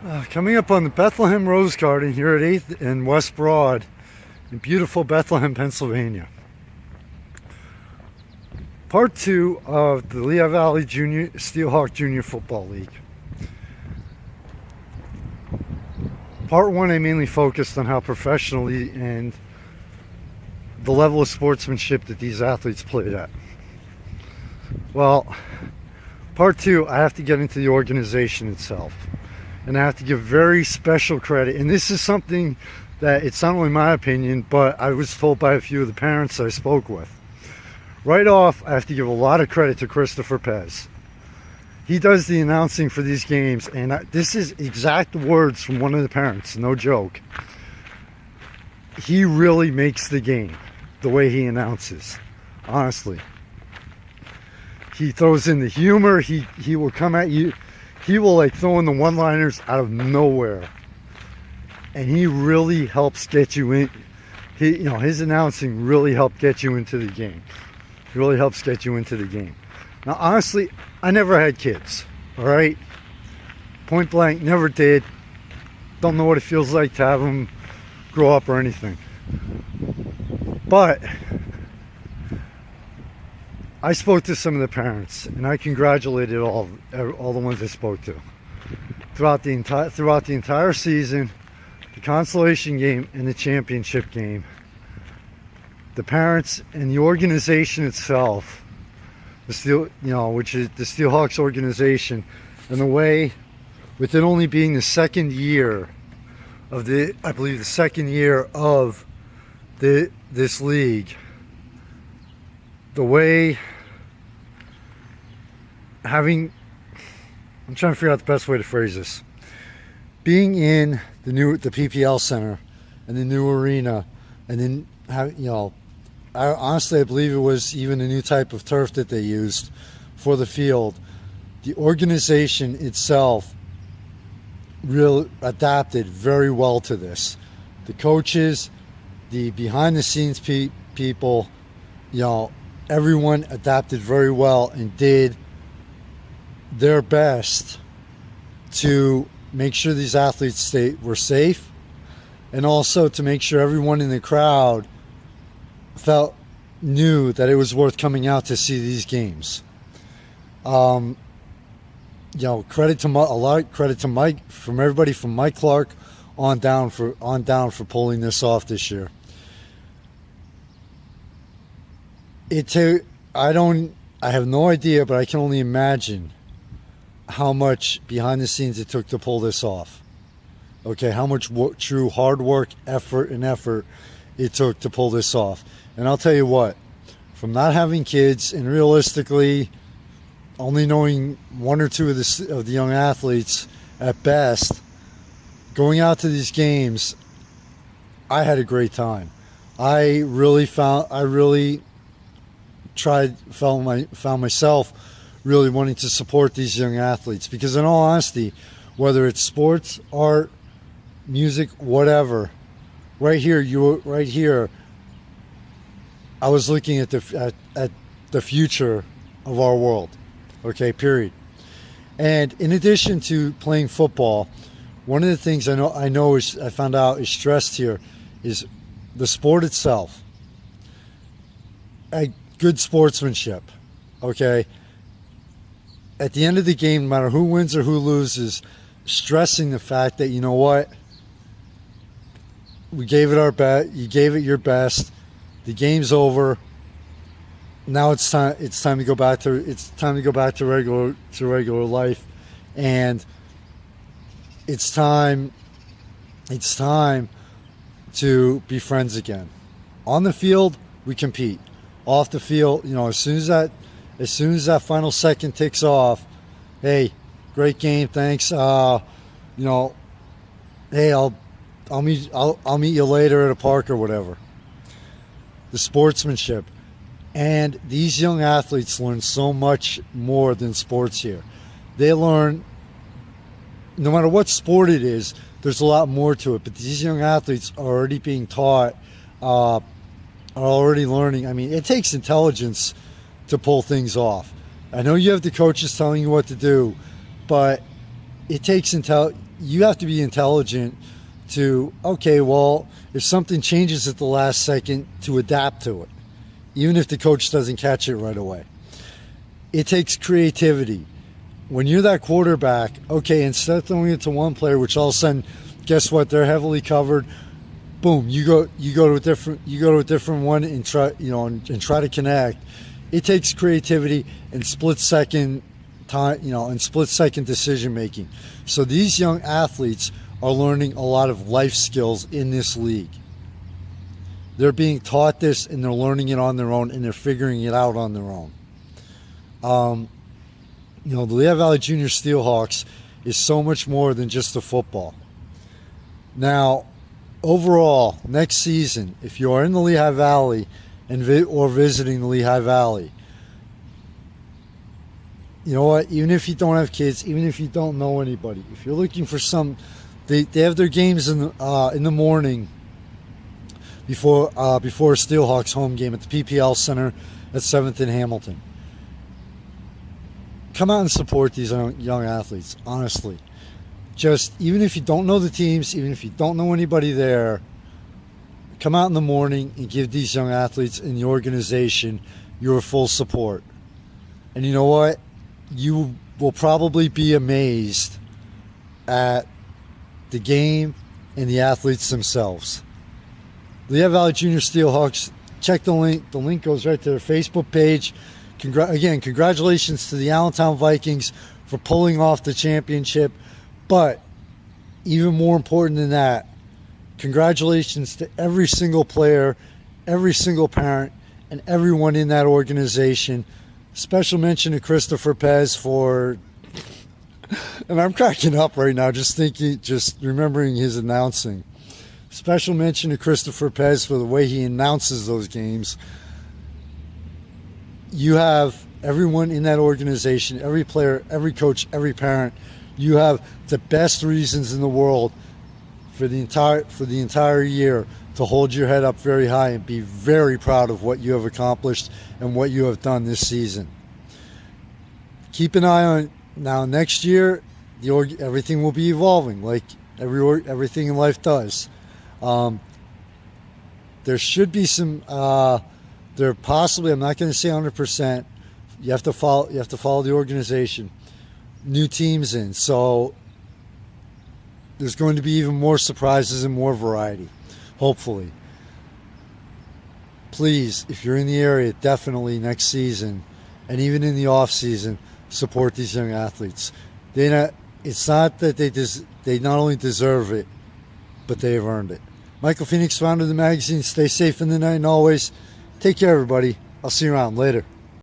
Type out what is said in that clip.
Coming up on the Bethlehem Rose Garden here at 8th and West Broad in beautiful Bethlehem, Pennsylvania. Part 2 of the Lehigh Valley Junior Steelhawk Junior Football League. Part 1 I mainly focused on how professionally and the level of sportsmanship that these athletes played at. Well, Part 2 I have to get into the organization itself. And I have to give very special credit. And this is something that it's not only my opinion, but I was told by a few of the parents I spoke with. Right off, I have to give a lot of credit to Christopher Pez. He does the announcing for these games, and this is exact words from one of the parents, no joke. He really makes the game, the way he announces, honestly. He throws in the humor, he will come at you. He will like throw in the one-liners out of nowhere, and he really helps get you in. His announcing really helped get you into the game. He really helps get you into the game. Now, honestly, I never had kids. All right, point blank, never did. Don't know what it feels like to have them grow up or anything. But I spoke to some of the parents, and I congratulated all the ones I spoke to throughout the entire season, the consolation game and the championship game. The parents and the organization itself, which is the Steelhawks organization, and the way, with it only being the second year of this league, the way I'm trying to figure out the best way to phrase this. Being in the PPL Center and the new arena, and then I believe it was even a new type of turf that they used for the field. The organization itself really adapted very well to this. The coaches, the behind the scenes people, everyone adapted very well and did their best to make sure these athletes were safe, and also to make sure everyone in the crowd knew that it was worth coming out to see these games. A lot of credit to Mike, from everybody from Mike Clark on down for pulling this off this year. I have no idea, but I can only imagine how much behind the scenes it took to pull this off. Okay, how much true hard work, effort it took to pull this off. And I'll tell you what, from not having kids and realistically only knowing one or two of the young athletes at best, going out to these games, I had a great time. I found myself really wanting to support these young athletes, because in all honesty, whether it's sports, art, music, whatever, right here, I was looking at the future of our world. Okay, period. And in addition to playing football, one of the things I found out is stressed here is the sport itself. Good sportsmanship. Okay. At the end of the game, no matter who wins or who loses, stressing the fact that, you know what, we gave it our best, you gave it your best, the game's over. Now it's time to go back to regular life, and it's time to be friends again. On the field, we compete. Off the field, as soon as that final second ticks off, hey, great game, thanks. Hey, I'll meet you later at a park or whatever. The sportsmanship. And these young athletes learn so much more than sports here. They learn, no matter what sport it is, there's a lot more to it. But these young athletes are already being taught, are already learning. I mean, it takes intelligence to pull things off. I know you have the coaches telling you what to do, but it takes you have to be intelligent to, okay, well, if something changes at the last second, to adapt to it, even if the coach doesn't catch it right away. It takes creativity. When you're that quarterback, okay, instead of throwing it to one player, which all of a sudden, guess what? They're heavily covered. Boom, you go to a different one and try to connect. It takes creativity and split second time, and split second decision making. So these young athletes are learning a lot of life skills in this league. They're being taught this, and they're learning it on their own, and they're figuring it out on their own. The Lehigh Valley Junior Steelhawks is so much more than just a football. Now, overall, next season, if you are in the Lehigh Valley or visiting the Lehigh Valley, you know what? Even if you don't have kids, even if you don't know anybody, if you're looking for they have their games in the morning before a Steelhawks home game at the PPL Center at 7th and Hamilton. Come out and support these young athletes, honestly. Just, even if you don't know the teams, even if you don't know anybody there, come out in the morning and give these young athletes in the organization your full support. And you know what? You will probably be amazed at the game and the athletes themselves. Lehigh Valley Junior Steelhawks, check the link. The link goes right to their Facebook page. Again, congratulations to the Allentown Vikings for pulling off the championship. But even more important than that, congratulations to every single player, every single parent, and everyone in that organization. Special mention to Christopher Pez for, and I'm cracking up right now just remembering his announcing. Special mention to Christopher Pez for the way he announces those games. You have everyone in that organization, every player, every coach, every parent. You have the best reasons in the world for the entire year to hold your head up very high and be very proud of what you have accomplished and what you have done this season. Keep an eye on now. Next year, everything will be evolving like everything in life does. There should be some. There possibly, I'm not going to say 100%. You have to follow the organization. New teams in, so there's going to be even more surprises and more variety, hopefully. Please, if you're in the area, definitely next season, and even in the off season, support these young athletes. It's not that they not only deserve it, but they have earned it. Michael Phoenix, founder of the magazine. Stay safe in the night and always. Take care, everybody. I'll see you around later.